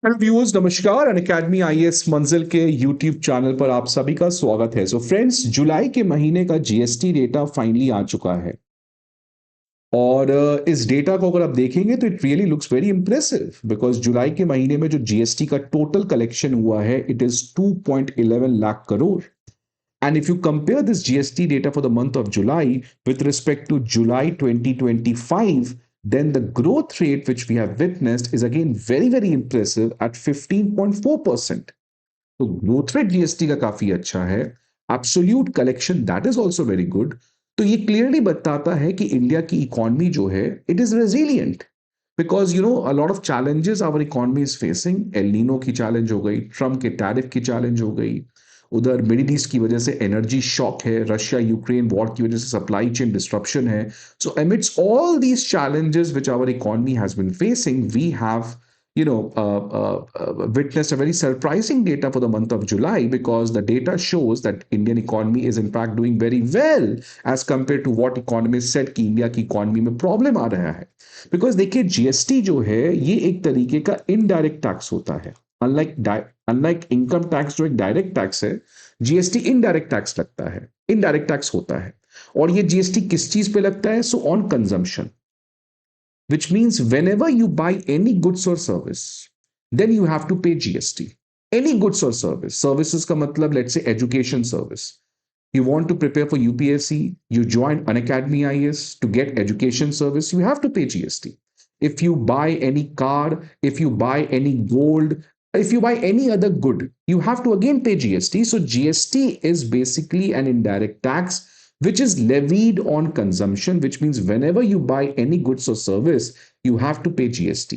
Hello viewers, नमस्कार। Unacademy IAS मंजिल के यूट्यूब चैनल पर आप सभी का स्वागत है। सो फ्रेंड्स, जुलाई के महीने का जीएसटी डेटा फाइनली आ चुका है और इस डेटा को अगर आप देखेंगे तो it really looks very impressive because जुलाई के महीने में जो जीएसटी का टोटल कलेक्शन हुआ है it is 2.11 lakh crore. And if you compare this GST data for the month of July with respect to July 2025, then the growth rate which we have witnessed is again very, very impressive at 15.4%. तो growth rate GST का काफी अच्छा है। Absolute collection that is also very good. तो ये clearly बताता है कि इंडिया की इकोनॉमी जो है it is resilient because a lot of challenges our economy is facing. El Nino की चैलेंज हो गई, ट्रम्प के टैरिफ की चैलेंज हो गई, उधर मिडिल ईस्ट की वजह से एनर्जी शॉक है, रशिया यूक्रेन वॉर की वजह से सप्लाई चेन डिस्ट्रप्शन है। So amidst all these challenges which our economy has been facing, we have witnessed a very surprising data for the month of July because the data shows that Indian economy is in fact doing very well as compared to what economists said कि India की economy में problem आ रहा है। Because देखिए, GST जो है ये एक तरीके का इनडायरेक्ट टैक्स होता है। अनलाइक अनलाइक इनकम टैक्स जो एक डायरेक्ट टैक्स है, जीएसटी इनडायरेक्ट टैक्स लगता है, इनडायरेक्ट टैक्स होता है। और ये जीएसटी किस चीज पे लगता है? So on consumption, which means whenever you buy any goods or service, then you have to pay GST. Any goods or service. Services ka matlab, let's say education service. You want to prepare for UPSC, you join Unacademy IS to get education service, you have to pay GST. If you buy any car, if you buy any gold, if you buy any other good, you have to again pay GST. So GST is basically an indirect tax which is levied on consumption, which means whenever you buy any goods or service, you have to pay GST.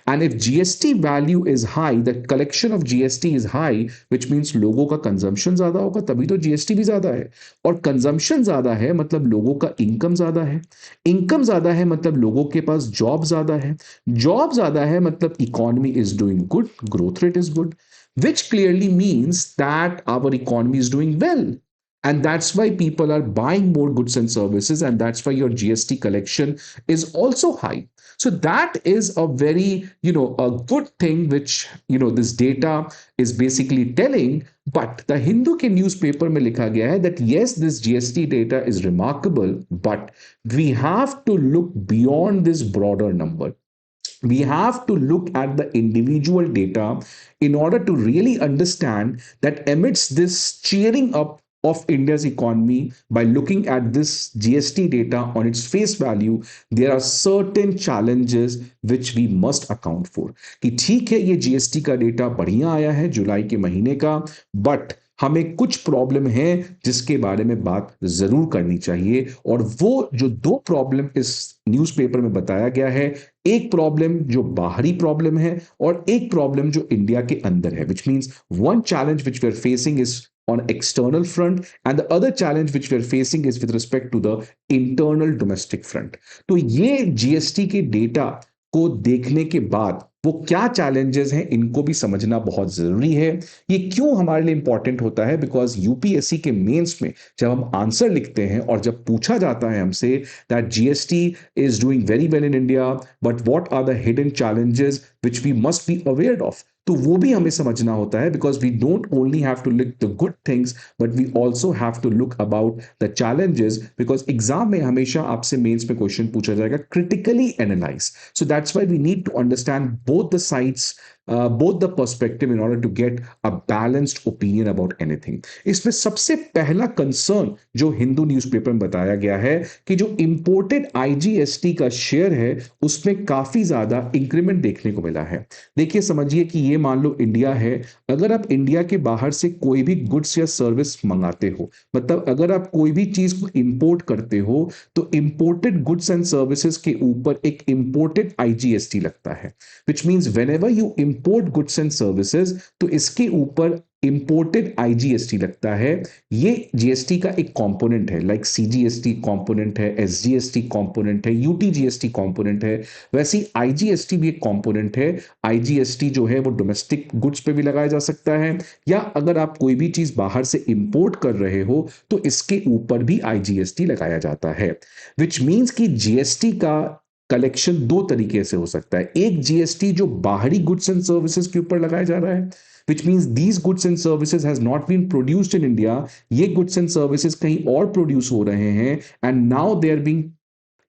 And if GST value is high, the collection of GST is high, which means लोगों का consumption ज्यादा होगा, तभी तो GST भी ज्यादा है। और कंजम्पशन ज्यादा है मतलब लोगों का इनकम ज्यादा है, इनकम ज्यादा है मतलब लोगों के पास जॉब ज्यादा है, जॉब ज्यादा है मतलब economy is doing good, growth rate is good, which clearly means that our economy is doing well. And that's why people are buying more goods and services, and that's why your GST collection is also high. So that is a very, a good thing which, this data is basically telling. But the Hindu के newspaper में लिखा गया है that yes, this GST data is remarkable, but we have to look beyond this broader number. We have to look at the individual data in order to really understand that amidst this cheering up of India's economy, by looking at this GST data on its face value, there are certain challenges which we must account for. कि ठीक है, ये GST का data बढ़िया आया है जुलाई के महीने का, बट हमें कुछ प्रॉब्लम है जिसके बारे में बात जरूर करनी चाहिए। और वो जो दो प्रॉब्लम इस न्यूज़पेपर में बताया गया है, एक प्रॉब्लम जो बाहरी प्रॉब्लम है और एक प्रॉब्लम जो इंडिया के अंदर है, which means one challenge which we are facing is on external front and the other challenge which we are facing is with respect to the internal domestic front. तो ये GST के data को देखने के बाद वो क्या चैलेंजेस हैं इनको भी समझना बहुत जरूरी है। ये क्यों हमारे लिए इंपॉर्टेंट होता है? बिकॉज यूपीएससी के मेंस में जब हम आंसर लिखते हैं और जब पूछा जाता है हमसे that GST is doing very well in India, but what are the hidden challenges which we must be aware of? तो वो भी हमें समझना होता है because we don't only have to look the good things, but we also have to look about the challenges because exam में हमेशा आपसे मेंस में क्वेश्चन पूछा जाएगा critically analyze. So that's why we need to understand both the sides, both the perspective in order to get a balanced opinion about anything. इसमें सबसे पहला concern जो हिंदू न्यूज़पेपर में बताया गया है कि जो इंपोर्टेड आईजीएसटी का शेयर है उसमें काफी ज्यादा इंक्रीमेंट देखने को मिला है। देखिए, समझिए कि ये मान लो इंडिया है, अगर आप इंडिया के बाहर से कोई भी गुड्स या सर्विस मंगाते हो, मतलब अगर आप कोई भी चीज को इंपोर्ट करते हो, तो इंपोर्टेड गुड्स एंड सर्विसेज के ऊपर एक इंपोर्टेड आईजीएसटी लगता है, which means when ever you import goods and services तो इसके ऊपर इंपोर्टेड आईजीएसटी लगता है। ये जीएसटी का एक कंपोनेंट है, लाइक सीजीएसटी कंपोनेंट है, एसजीएसटी कंपोनेंट है, यूटीजीएसटी कंपोनेंट है, वैसे ही आईजीएसटी भी एक कंपोनेंट है। आईजीएसटी जो है वो डोमेस्टिक गुड्स पे भी लगाया जा सकता है, या अगर आप कोई भी चीज बाहर से इंपोर्ट कर रहे हो तो इसके ऊपर भी आईजीएसटी लगाया जाता है, विच मीन्स कि जीएसटी का कलेक्शन दो तरीके से हो सकता है। एक जीएसटी जो बाहरी गुड्स एंड सर्विसेज के ऊपर लगाया जा रहा है, which means these goods and services has not been produced in India, ये गुड्स एंड सर्विसेज कहीं और प्रोड्यूस हो रहे हैं and now they are being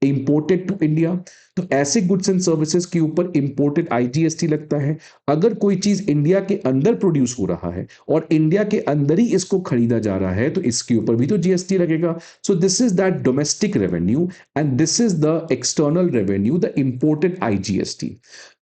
imported to India. तो ऐसे गुड्स एंड सर्विसेज के ऊपर इंपोर्टेड आईजीएसटी लगता है। अगर कोई चीज इंडिया के अंदर प्रोड्यूस हो रहा है और इंडिया के अंदर ही इसको खरीदा जा रहा है तो इसके ऊपर भी तो जीएसटी लगेगा। सो this is that domestic revenue and this is the external revenue, the imported IGST.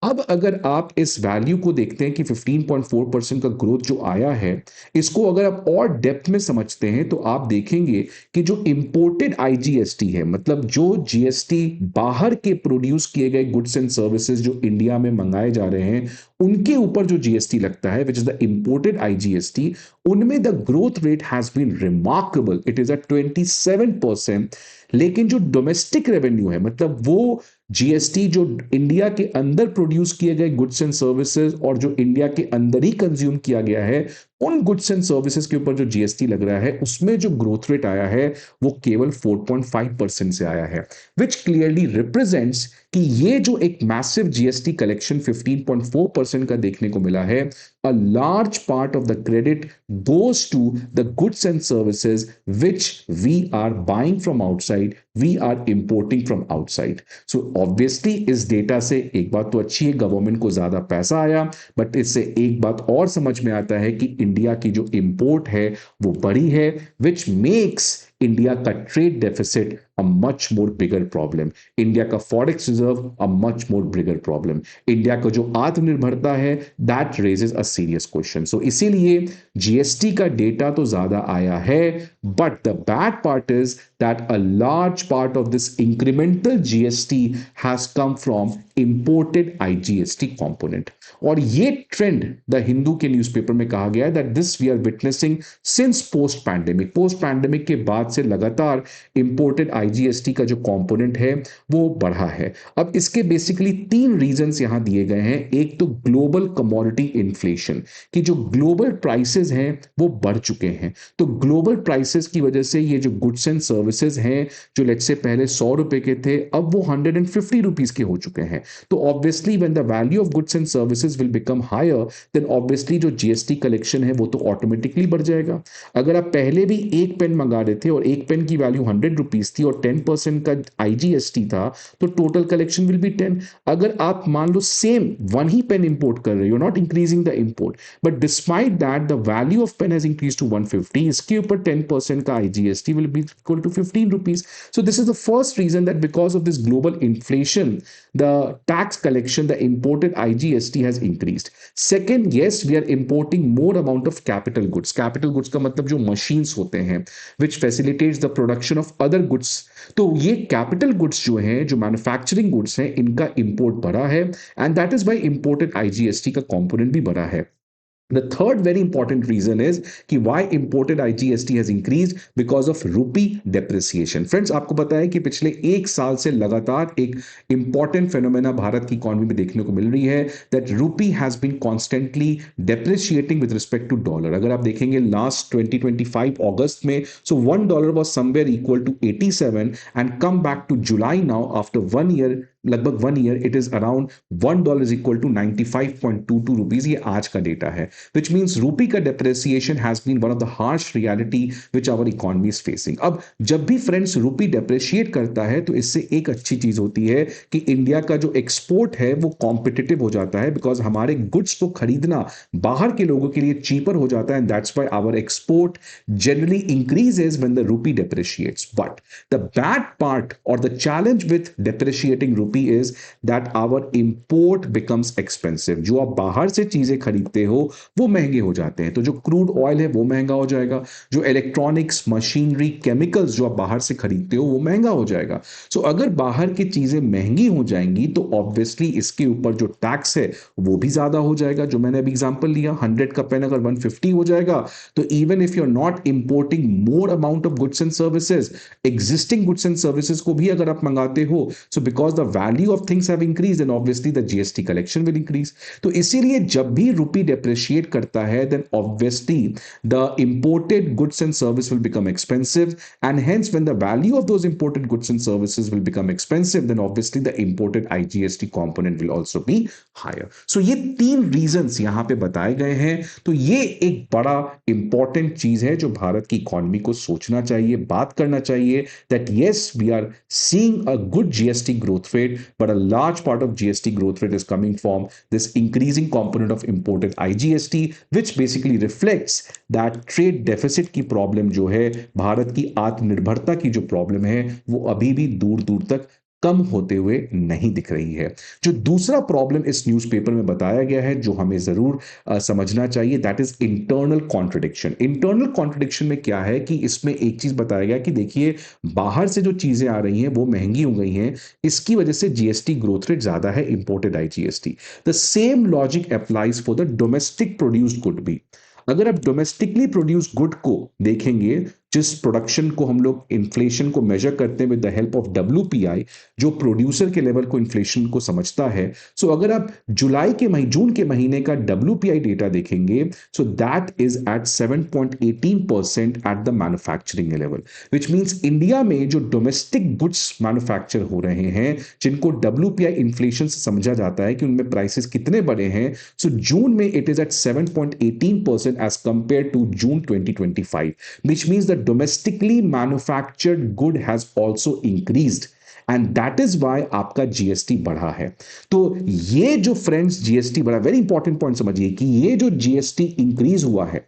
अब अगर आप इस वैल्यू को देखते हैं कि 15.4% का ग्रोथ जो आया है, इसको अगर आप और डेप्थ में समझते हैं तो आप देखेंगे कि जो इंपोर्टेड आईजीएसटी है, मतलब जो जीएसटी बाहर के प्रोड्यूस किए गए गुड्स एंड सर्विसेज जो इंडिया में मंगाए जा रहे हैं उनके ऊपर जो जीएसटी लगता है, which is the imported IGST, उनमें the growth rate has been remarkable, it is at 27%। लेकिन जो डोमेस्टिक रेवेन्यू है, मतलब वो जीएसटी जो इंडिया के अंदर प्रोड्यूस किए गए गुड्स एंड सर्विसेज और जो इंडिया के अंदर ही कंज्यूम किया गया है, उन गुड्स एंड सर्विसेज के ऊपर जो जीएसटी लग रहा है उसमें जो ग्रोथ रेट आया है वो केवल 4.5% से आया है, विच क्लियरली रिप्रेजेंट्स कि ये जो एक मैसिव जीएसटी कलेक्शन 15.4% का देखने को मिला है, a large part of the credit goes to the goods and services which we are buying from outside, we are importing from outside. So obviously इस डेटा से एक बात तो अच्छी है, गवर्नमेंट को ज्यादा पैसा आया, बट इससे एक बात और समझ में आता है कि इंडिया की जो इंपोर्ट है वो बढ़ी है, which makes इंडिया का trade deficit a much more bigger problem, India का forex reserve a much more bigger problem, India का जो आत्मनिर्भरता है that raises a serious question. So इसीलिए जीएसटी का डेटा तो ज्यादा आया है, but the bad part is that a large part of this incremental GST has come from imported IGST component. और ये ट्रेंड द हिंदू के न्यूज़पेपर में कहा गया है that this we are witnessing since post pandemic. Post pandemic के बाद से लगातार इंपोर्टेड आईजीएसटी का जो कंपोनेंट है वो बढ़ा है। अब इसके बेसिकली तीन रीजंस यहां दिए गए हैं। एक तो ग्लोबल कमोडिटी इन्फ्लेशन, कि जो ग्लोबल प्राइसेस हैं वो बढ़ चुके हैं, तो ग्लोबल प्राइसेस की वजह से ये जो गुड्स एंड सर्विसेज हैं जो लेट्स से पहले 100 रुपए के थे अब वो 150 रुपीज के हो चुके हैं। तो obviously when the value of goods and services will become higher then obviously जो जीएसटी कलेक्शन है वो तो ऑटोमेटिकली बढ़ जाएगा। अगर आप पहले भी एक पेन मंगा रहे थे और एक पेन की वैल्यू 100 रुपीज थी और 10% का आईजीएसटी था तो टोटल कलेक्शन विल बी 10। अगर आप मान लो सेम वन ही पेन इंपोर्ट कर रहे हो, not increasing the import, but despite that the value of pen has increase to 150, इसके ऊपर 10% का IGST will be equal to 15 rupees. So this is the first reason that because of this global inflation the tax collection, the imported IGST has increased. Second, yes, we are importing more amount of capital goods. Capital goods का मतलब जो machines होते हैं, which facilitates the production of other goods. तो ये capital goods जो हैं, जो manufacturing goods हैं, इनका import बढ़ा है, and that is why imported IGST का component भी बढ़ा है. The third very important reason is कि why imported IGST has increased because of rupee depreciation. Friends, आपको पता है कि पिछले एक साल से लगातार एक important phenomena भारत की इकोनॉमी में देखने को मिल रही है that rupee has been constantly depreciating with respect to dollar. अगर आप देखेंगे last 2025 अगस्त में, so $1 was somewhere equal to 87 and come back to July now after 1 year, लगभग 1 year, it is around $1 is equal to 95.22 rupees. ये आज का data है, which means rupee का depreciation has been one of the harsh reality which our economy is facing. अब जब भी friends रूपी डेप्रिशिएट करता है तो इससे एक अच्छी चीज होती है कि इंडिया का जो एक्सपोर्ट है वो कॉम्पिटिटिव हो जाता है, बिकॉज हमारे गुड्स को खरीदना बाहर के लोगों के लिए चीपर हो जाता है, and that's why our export generally increases when the rupee depreciates. But the bad part और the challenge with depreciating rupee is that our import becomes expensive. जो आप बाहर से चीजें खरीदते हो वो महंगे हो जाते हैं, तो जो क्रूड ऑयल है वो महंगा हो जाएगा, जो इलेक्ट्रॉनिक्स, मशीनरी, केमिकल्स जो आप बाहर से खरीदते हो वो महंगा हो जाएगा। सो अगर बाहर की चीजें महंगी हो जाएंगी तो ऑब्वियसली इसके ऊपर जो टैक्स है वो भी ज्यादा हो जाएगा। जो मैंने अभी एग्जांपल लिया, 100 का पेन अगर 150 हो जाएगा तो even if you are not importing more amount of goods and services, existing goods and services को भी अगर आप मंगाते हो, so because the value of things have increase then obviously the GST collection will increase. तो इसीलिए जब भी रुपी डेप्रिशिएट करता है then obviously the imported goods and service will become expensive, and hence when the value of those imported goods and services will become expensive then obviously the imported IGST component will also be higher। so ये तीन reasons यहां पे बताए गए हैं। तो ये एक बड़ा इंपॉर्टेंट चीज है जो भारत की इकोनॉमी को सोचना चाहिए, बात करना चाहिए, that yes we are seeing a good GST growth rate but a large part of GST growth rate is coming from this increasing component of imported IGST which basically reflects that trade deficit की problem जो है, भारत की आत्मनिर्भरता की जो problem है वो अभी भी दूर दूर तक कम होते हुए नहीं दिख रही है। जो दूसरा प्रॉब्लम इस न्यूज़पेपर में बताया गया है जो हमें जरूर समझना चाहिए that is internal contradiction. Internal contradiction में क्या है कि इसमें एक चीज बताया गया कि देखिए बाहर से जो चीजें आ रही हैं वो महंगी हो गई हैं, इसकी वजह से जीएसटी ग्रोथ रेट ज्यादा है, imported IGST. The same logic applies for the domestic produced good भी। अगर आप डोमेस्टिकली प्रोड्यूस गुड को देखेंगे, जिस प्रोडक्शन को हम लोग इन्फ्लेशन को मेजर करते हैं with the help of WPI, जो प्रोड्यूसर के लेवल को इन्फ्लेशन को समझता है, सो अगर आप जून के महीने का डब्ल्यूपीआई डेटा देखेंगे so that is at 7.18% at the manufacturing level, which means India में जो डोमेस्टिक गुड्स मैन्युफैक्चर हो रहे हैं जिनको डब्ल्यूपीआई इन्फ्लेशन से समझा जाता है कि उनमें प्राइसेस कितने बढ़े हैं, सो जून में it is at 7.18% as compare to June 2025, which means the domestically manufactured good has also increased and that is why आपका जीएसटी बढ़ा है। तो ये जो फ्रेंड्स जीएसटी बढ़ा, वेरी इंपॉर्टेंट पॉइंट समझिए कि ये जो जीएसटी इंक्रीज हुआ है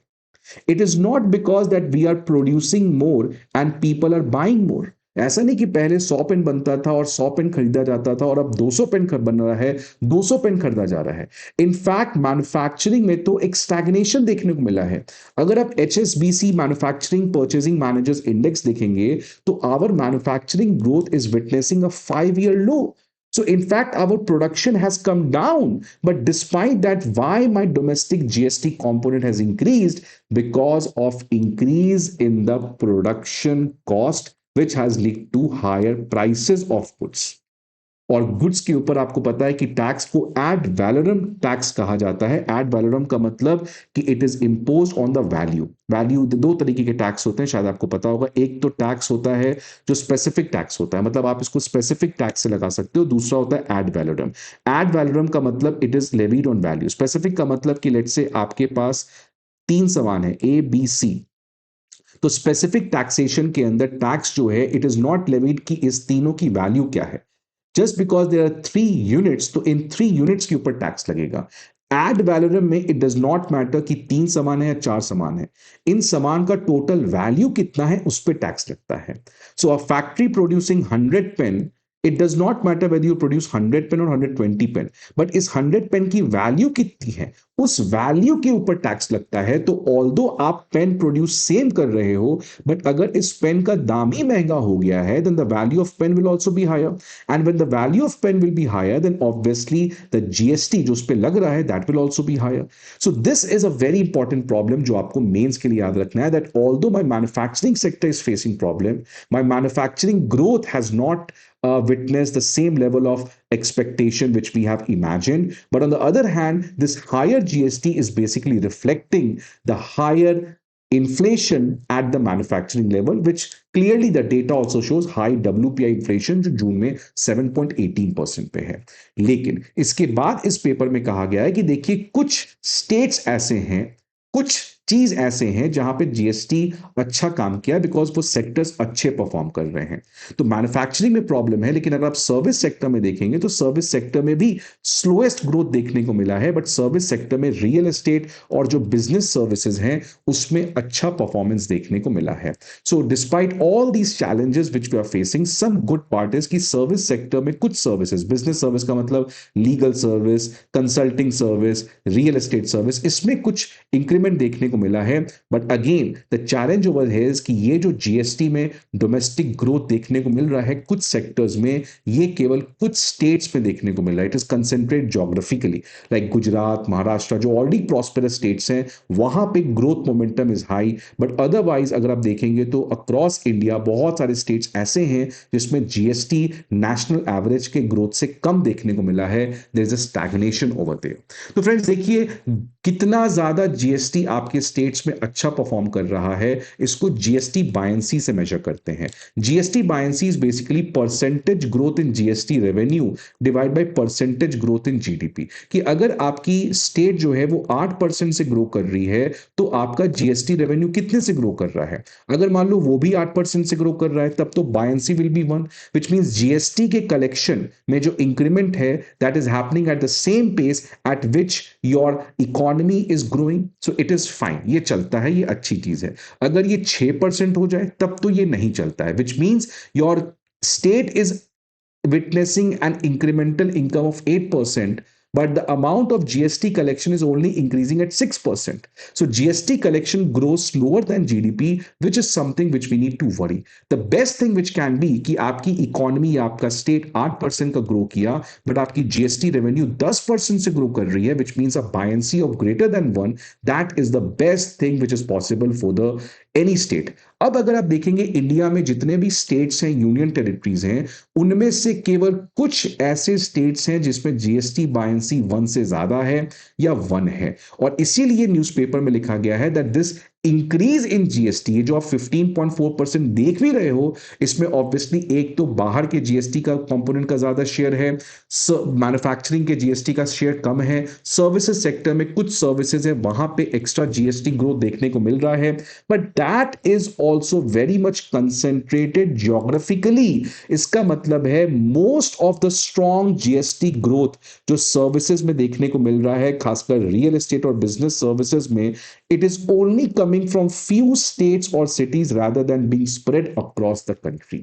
it is not because that we are producing more and people are buying more. ऐसा नहीं कि पहले 100 पेन बनता था और 100 पेन खरीदा जाता था और अब 200 पेन बन रहा है, 200 पेन खरीदा जा रहा है। इनफैक्ट मैन्युफैक्चरिंग में तो एक स्टैग्नेशन देखने को मिला है। अगर आप HSBC manufacturing purchasing managers index देखेंगे तो our manufacturing growth is witnessing a 5-year low। So in fact, our production has come down, but despite that, why my domestic GST component has increased? Because of increase in the production cost, which has led to higher prices of goods। और goods के ऊपर आपको पता है कि tax को ad valorem tax कहा जाता है। एड वैलोरम का मतलब कि it is imposed on the value. Value दो तरीके के टैक्स होते हैं, शायद आपको पता होगा। एक तो टैक्स होता है जो स्पेसिफिक टैक्स होता है, मतलब आप इसको स्पेसिफिक टैक्स से लगा सकते हो। दूसरा होता है एड वैलोरम। एड वैलोरम का मतलब it is levied on value. Specific का मतलब कि लेट्स से आपके पास 3 सामान है ए बी सी, तो स्पेसिफिक टैक्सेशन के अंदर टैक्स जो है इट इज नॉट लेवीड कि इस तीनों की वैल्यू क्या है। Just because there are 3 units तो इन 3 यूनिट्स के ऊपर टैक्स लगेगा। एड वैलोरम में इट डज नॉट मैटर कि 3 सामान है या 4 सामान है, इन सामान का टोटल वैल्यू कितना है उस पर टैक्स लगता है। So a factory producing 100 pen, it does not matter whether you produce 100 pen और 120 पेन, बट इस 100 पेन की वैल्यू कितनी है उस वैल्यू के ऊपर टैक्स लगता है। तो ऑल्दो आप पेन प्रोड्यूस सेम कर रहे हो, बट अगर इस पेन का दाम ही महंगा हो गया है then the value of pen will also be higher, and when the value of pen will be higher then obviously the GST जो उस पे लग रहा है that will also be higher. So this is a very important problem जो आपको mains के लिए याद रखना है, that although my manufacturing sector is facing problem, my manufacturing growth has not witness the same level of expectation which we have imagined, but on the other hand this higher GST is basically reflecting the higher inflation at the manufacturing level, which clearly the data also shows high WPI inflation जो जून में 7.18% पे है। लेकिन इसके बाद इस paper में कहा गया है कि देखिए कुछ स्टेट्स ऐसे हैं, कुछ चीज ऐसे हैं जहां पे जीएसटी अच्छा काम किया बिकॉज वो सेक्टर्स अच्छे परफॉर्म कर रहे हैं। तो मैन्युफैक्चरिंग में प्रॉब्लम है, लेकिन अगर आप सर्विस सेक्टर में देखेंगे तो सर्विस सेक्टर में भी स्लोएस्ट ग्रोथ देखने को मिला है, बट सर्विस सेक्टर में रियल एस्टेट और जो बिजनेस सर्विसेज हैं उसमें अच्छा परफॉर्मेंस देखने को मिला है। So despite all these challenges which we are facing, some good part is कि सर्विस सेक्टर में कुछ सर्विसेज, बिजनेस सर्विस का मतलब legal service, consulting service, real estate service, इसमें कुछ इंक्रीमेंट देखने को मिला है। But again the challenge over है कि ये जो जीएसटी में डोमेस्टिक ग्रोथ देखने को मिल रहा है कुछ सेक्टर्स में, ये केवल कुछ स्टेट्स में देखने को मिल रहा है। It is concentrate geographically, like Gujarat, Maharashtra, जो ऑलरेडी प्रॉस्पेरस स्टेट्स हैं, वहां पे growth momentum is high. But otherwise अगर आप देखेंगे तो अक्रॉस इंडिया बहुत सारे स्टेट्स ऐसे हैं जिसमें जीएसटी नेशनल एवरेज के ग्रोथ से कम देखने को मिला है। There is a stagnation over there. तो फ्रेंड्स देखिए, कितना ज्यादा जीएसटी आपके स्टेट्स में अच्छा परफॉर्म कर रहा है, इसको जीएसटी बायंसी से मेजर करते हैं। GST buoyancy is basically percentage growth in GST revenue divide by percentage growth in GDP. कि अगर आपकी स्टेट जो है वो 8% से ग्रो कर रही है, तो आपका जीएसटी रेवेन्यू कितने से ग्रो कर रहा है? अगर मान लो वो भी 8% से ग्रो कर रहा है, तब तो buoyancy will be 1, which means GST के कलेक्शन में जो इंक्रीमेंट है that is happening at the same pace at which your economy is growing. So it is fine, ये चलता है, ये अच्छी चीज है। अगर ये 6% हो जाए तब तो ये नहीं चलता है, which means your state is witnessing an incremental income of 8%, but the amount of GST collection is only increasing at 6%. So GST collection grows slower than GDP, which is something which we need to worry. The best thing which can be कि आपकी economy या आपका state 8% का grow किया, but आपकी GST revenue 10% से grow कर रही है, which means a buoyancy of greater than 1. That is the best thing which is possible for the any state. अब अगर आप देखेंगे इंडिया में जितने भी स्टेट्स हैं, यूनियन टेरिटरीज हैं, उनमें से केवल कुछ ऐसे स्टेट्स हैं जिसमें जीएसटी बायंसी 1 से ज्यादा है या 1 है। और इसीलिए न्यूज़पेपर में लिखा गया है that this increase in GST, जो आप 15.4% देख भी रहे हो, इसमें ऑब्वियसली एक तो बाहर के जीएसटी का कंपोनेंट का ज्यादा शेयर है, मैन्युफैक्चरिंग के जीएसटी का शेयर कम है, सर्विसेज सेक्टर में कुछ सर्विसेज है वहां पे एक्स्ट्रा जीएसटी ग्रोथ देखने को मिल रहा है, but that is also very much concentrated geographically. इसका मतलब है most of the strong GST growth जो सर्विसेज में देखने को मिल रहा है, खासकर रियल एस्टेट और बिजनेस सर्विसेज में, it is only coming from few states or cities rather than being spread across the country.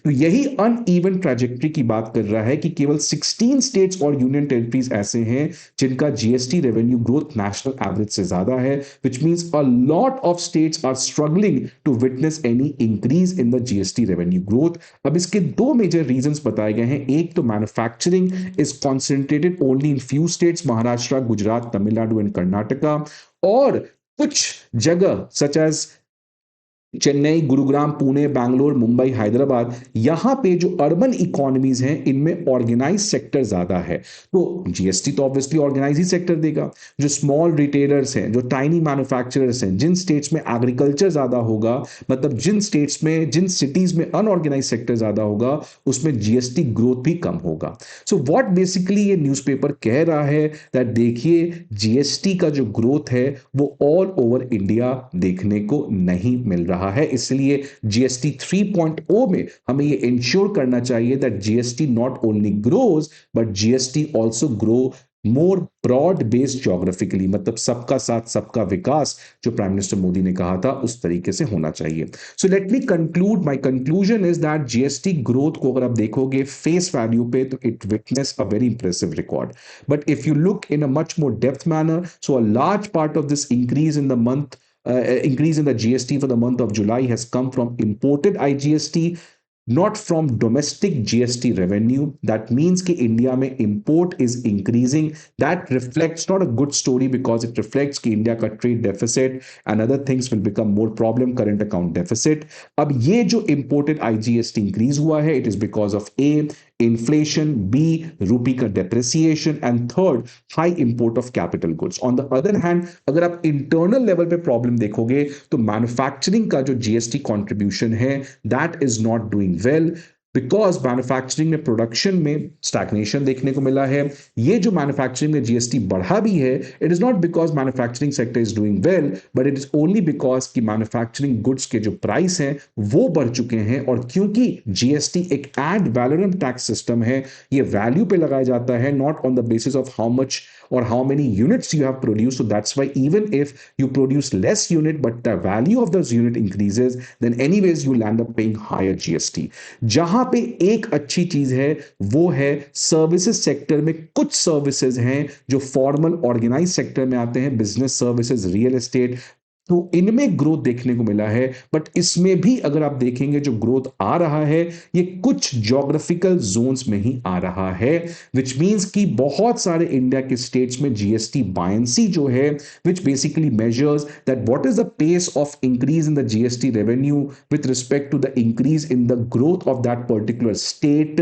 तो यही अनइवन ट्रैजेक्टरी की बात कर रहा है कि केवल 16 स्टेट्स और यूनियन टेरिटरीज ऐसे हैं जिनका GST revenue growth national average से ज्यादा है, which means a lot of states are struggling to witness any increase in the GST revenue growth. अब इसके दो मेजर रीजंस बताए गए हैं। एक तो manufacturing is concentrated only in few states, Maharashtra, Gujarat, Tamil Nadu and Karnataka, और कुछ जगह सच एज चेन्नई, गुरुग्राम, पुणे, बैंगलोर, मुंबई, हैदराबाद, यहां पे जो अर्बन इकोनॉमीज हैं इनमें ऑर्गेनाइज सेक्टर ज्यादा है, तो जीएसटी तो ऑब्वियसली ऑर्गेनाइज ही सेक्टर देगा। जो स्मॉल रिटेलर्स हैं, जो टाइनी मैन्युफैक्चरर्स हैं, जिन स्टेट्स में एग्रीकल्चर ज्यादा होगा, मतलब जिन स्टेट्स में, जिन सिटीज में अनऑर्गेनाइज सेक्टर ज्यादा होगा, उसमें जीएसटी ग्रोथ भी कम होगा। सो व्हाट बेसिकली ये न्यूज़पेपर कह रहा है दैट देखिए, जीएसटी का जो ग्रोथ है वो ऑल ओवर इंडिया देखने को नहीं मिल रहा है। इसलिए जीएसटी 3.0 में हमें यह इंश्योर करना चाहिए that GST not only grows but GST also grow more broad based geographically, मतलब सबका साथ सबका विकास जो प्राइम मिनिस्टर मोदी ने कहा था उस तरीके से होना चाहिए। So let me conclude, my conclusion is that GST growth को अगर आप देखोगे फेस वैल्यू पे तो it witness a very impressive record, but if you look in a much more depth manner, so a large part of this increase in the month increase in the GST for the month of July has come from imported IGST, not from domestic GST revenue. That means कि India में import is increasing. That reflects not a good story because it reflects कि India का trade deficit and other things will become more problem, current account deficit. अब ये जो imported IGST increase हुआ है, it is because of A, inflation, B, rupee का depreciation, and third, high import of capital goods. On the other hand, अगर आप internal level पे problem देखोगे तो manufacturing का जो GST contribution है that is not doing well because manufacturing में प्रोडक्शन में स्टैग्नेशन देखने को मिला है। ये जो मैन्युफैक्चरिंग में जीएसटी बढ़ा भी है, it is not because manufacturing sector is doing well, but it is only because कि मैन्युफैक्चरिंग गुड्स के जो प्राइस हैं वो बढ़ चुके हैं, और क्योंकि जीएसटी एक एड वैलोरम टैक्स सिस्टम है, ये वैल्यू पे लगाया जाता है, not on the basis of how much or how many units you have produced. So that's why even if you produce less unit but the value of those unit increases, then anyways you land up paying higher GST. जहां पे एक अच्छी चीज है वो है services sector में कुछ सर्विसेज हैं जो फॉर्मल ऑर्गेनाइज सेक्टर में आते हैं, बिजनेस सर्विसेज, रियल एस्टेट, तो इनमें ग्रोथ देखने को मिला है, बट इसमें भी अगर आप देखेंगे जो ग्रोथ आ रहा है ये कुछ ज्योग्राफिकल जोन्स में ही आ रहा है, विच मींस कि बहुत सारे इंडिया के स्टेट्स में जीएसटी बायंसी जो है, which basically measures that what is the pace of increase in the GST revenue with respect to the increase in the growth of that particular state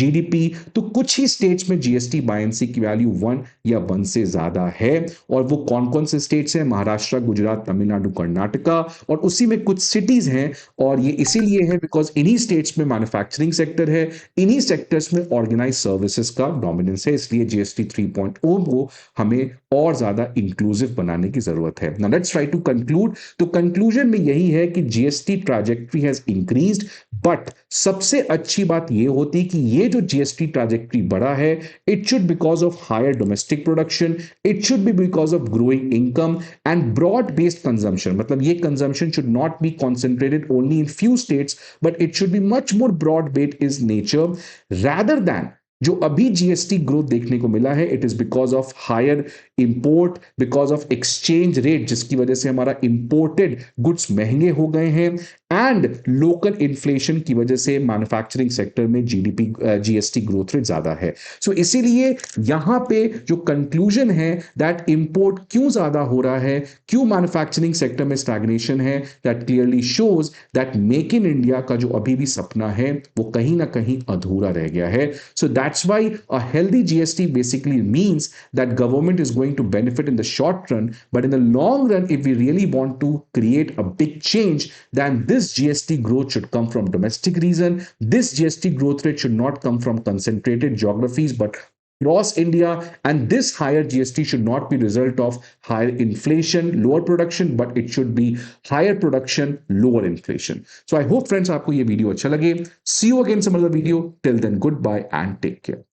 GDP। तो कुछ ही states में GST buoyancy की value 1 या 1 से ज्यादा है, और वो कौन कौन से स्टेट्स हैं? महाराष्ट्र, गुजरात, तमिलनाडु, कर्नाटका, और उसी में कुछ सिटीज हैं। और ये इसीलिए है बिकॉज इन्हीं स्टेट्स में मैन्युफैक्चरिंग सेक्टर है, इन्हीं सेक्टर्स में ऑर्गेनाइज सर्विसेज का डोमिनेंस है, इसलिए जीएसटी 3.0 को हमें और ज्यादा इंक्लूसिव बनाने की जरूरत है। Now let's try to conclude. तो कंक्लूजन में यही है कि GST trajectory has increased, but सबसे अच्छी बात यह होती कि ये जो जीएसटी ट्रैजेक्टरी बढ़ा है, it should because of higher domestic production, it should be because of growing income and broad based consumption. मतलब ये consumption should not be concentrated only in few states, but it should be much more broad based is nature, rather than जो अभी GST growth देखने को मिला है, it is because of higher import, because of exchange rate जिसकी वजह से हमारा इंपोर्टेड गुड्स महंगे हो गए हैं, एंड लोकल इन्फ्लेशन की वजह से मैन्युफैक्चरिंग सेक्टर में जीडीपी जीएसटी ग्रोथ रेट ज्यादा है। सो इसीलिए यहां पे जो कंक्लूजन है दैट इंपोर्ट क्यों ज्यादा हो रहा है, क्यों मैन्युफैक्चरिंग सेक्टर में स्टैग्नेशन है, that clearly shows that make in India का जो अभी भी सपना है वो कहीं ना कहीं अधूरा रह गया है। सो that's why a healthy GST basically means that government is going to benefit in the short run, but in the long run, if we really want to create a big change, then this GST growth should come from domestic reason. This GST growth rate should not come from concentrated geographies, but across India, and this higher GST should not be result of higher inflation, lower production, but it should be higher production, lower inflation. So I hope friends आपको ये video अच्छा लगे। See you again some other video. Till then, goodbye and take care.